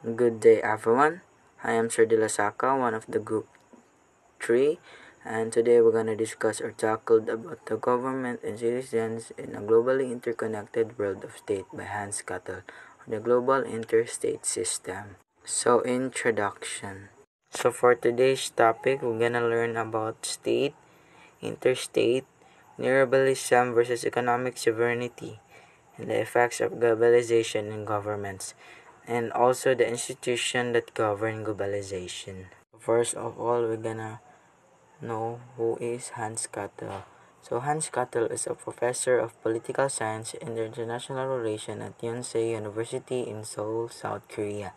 Good day, everyone. I am Sir De La Saca, one of the Group 3, and today we're going to discuss or tackle about the government and citizens in a globally interconnected world of state by Hans Kattel, or the Global Interstate System. So, introduction. So, for today's topic, we're going to learn about state, interstate, neoliberalism versus economic sovereignty, and the effects of globalization in governments, and also the institution that govern globalization. First of all, we're gonna know who is Hans Kattel. So Hans Kattel is a professor of political science and international relations at Yonsei University in Seoul, South Korea.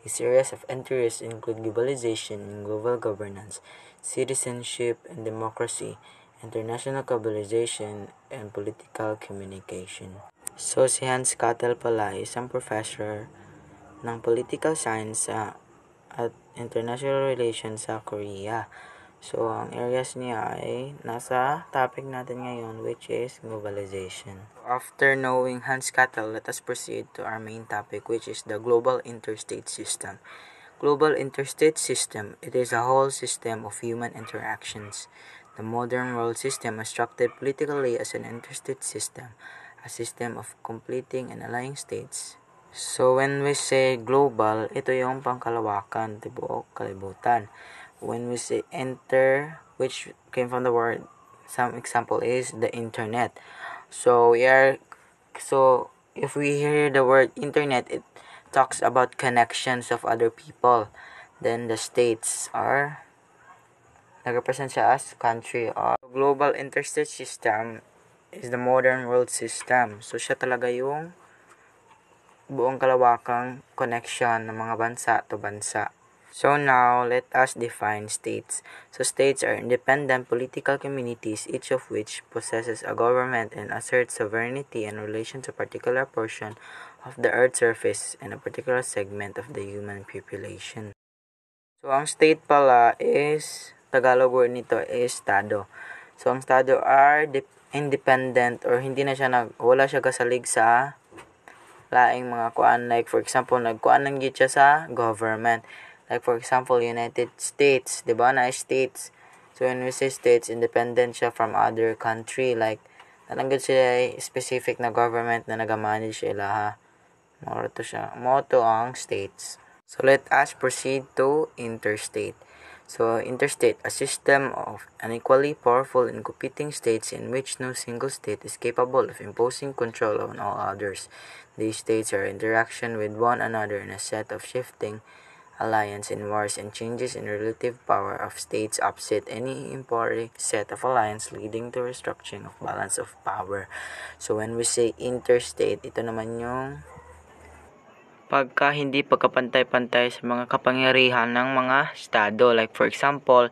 His areas of interest include globalization and global governance, citizenship and democracy, international globalization, and political communication. So si Hans Kattel pala ay isang professor ng political science at international relations sa Korea. So, ang areas niya ay nasa topic natin ngayon, which is globalization. After knowing Hans Kattel, let us proceed to our main topic, which is the global interstate system. Global interstate system, it is a whole system of human interactions. The modern world system is structured politically as an interstate system, a system of completing and allying states. So, when we say global, ito yung pangkalawakan, tibuok, kalibutan. When we say inter, which came from the word, some example is the internet. So, if we hear the word internet, it talks about connections of other people. Then, the states are, nag-represent siya as country. Global interstate system is the modern world system. So, siya talaga yung buong kalawakang connection ng mga bansa to bansa. So now, let us define states. So states are independent political communities, each of which possesses a government and asserts sovereignty in relation to a particular portion of the earth's surface and a particular segment of the human population. So ang state pala is, Tagalog word nito is Estado. So ang Estado are independent or hindi na siya wala siya kasalig sa laing mga kuan, like for example nagkuan lang gid siya sa government, like for example United States, di ba na states. So when we say states, independent siya from other country, like nalanggod sila specific na government na nagamanage sila ha. Moto ang states. So let us proceed to interstate. So, interstate, a system of unequally powerful and competing states in which no single state is capable of imposing control on all others. These states are in interaction with one another in a set of shifting alliance in wars and changes in relative power of states upset any important set of alliance leading to restructuring of balance of power. So, when we say interstate, ito naman yung pagka hindi pagkapantay-pantay sa mga kapangyarihan ng mga estado. Like for example,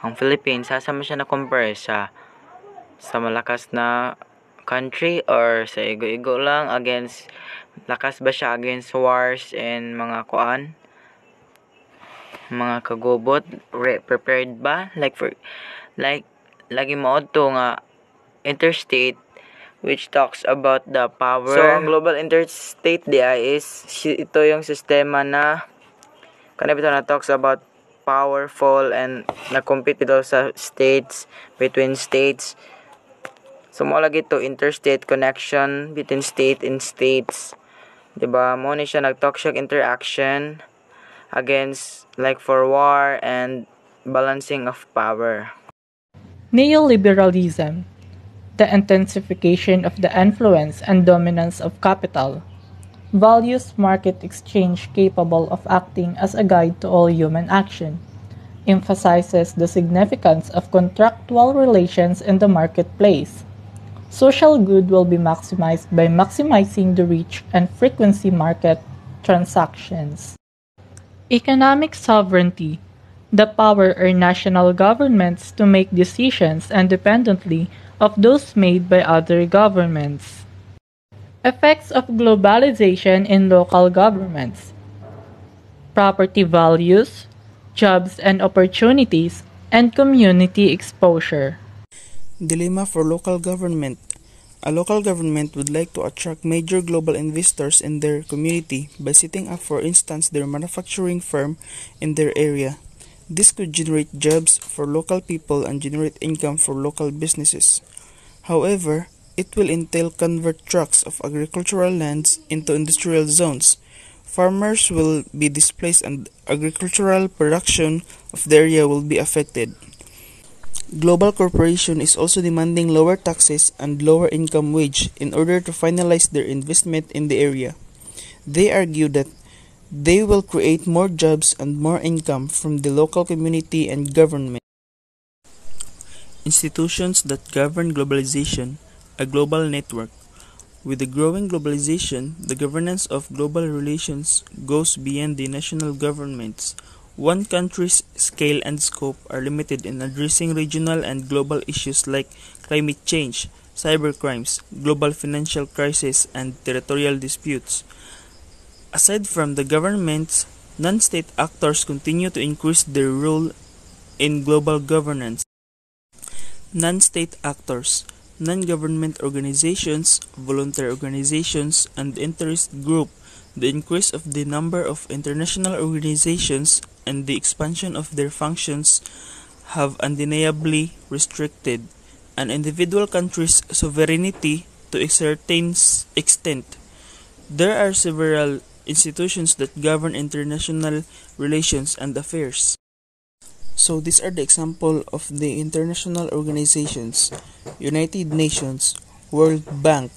ang Philippines, sasama siya na compare sa malakas na country or sa igo-igo lang against, lakas ba siya against wars and mga kuan, mga kagubot, prepared ba? Like lagi mo to nga interstate, which talks about the power. So, ang global interstate is, ito yung sistema na kanabito na talks about powerful and na-compete ito sa states, between states. So, mo lagi ito, interstate connection between state and states. Diba? Mo ni siya, nag-talk siya interaction against, like for war and balancing of power. Neoliberalism, the intensification of the influence and dominance of capital, values market exchange capable of acting as a guide to all human action, emphasizes the significance of contractual relations in the marketplace. Social good will be maximized by maximizing the reach and frequency market transactions. Economic sovereignty, the power or national governments to make decisions independently of those made by other governments. Effects of globalization in local governments. Property values, jobs and opportunities, and community exposure. Dilemma for local government. A local government would like to attract major global investors in their community by setting up, for instance, their manufacturing firm in their area. This could generate jobs for local people and generate income for local businesses. However, it will entail convert tracts of agricultural lands into industrial zones. Farmers will be displaced and agricultural production of the area will be affected. Global corporation is also demanding lower taxes and lower income wage in order to finalize their investment in the area. They argue that they will create more jobs and more income from the local community and government. Institutions that govern globalization, a global network. With the growing globalization, the governance of global relations goes beyond the national governments. One country's scale and scope are limited in addressing regional and global issues like climate change, cybercrimes, global financial crisis, and territorial disputes. Aside from the governments, non-state actors continue to increase their role in global governance. Non-state actors, non-government organizations, voluntary organizations, and interest groups. The increase of the number of international organizations and the expansion of their functions have undeniably restricted an individual country's sovereignty to a certain extent. There are several institutions that govern international relations and affairs. So these are the example of the international organizations: United Nations, World Bank,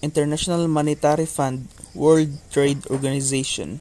International Monetary Fund, World Trade Organization.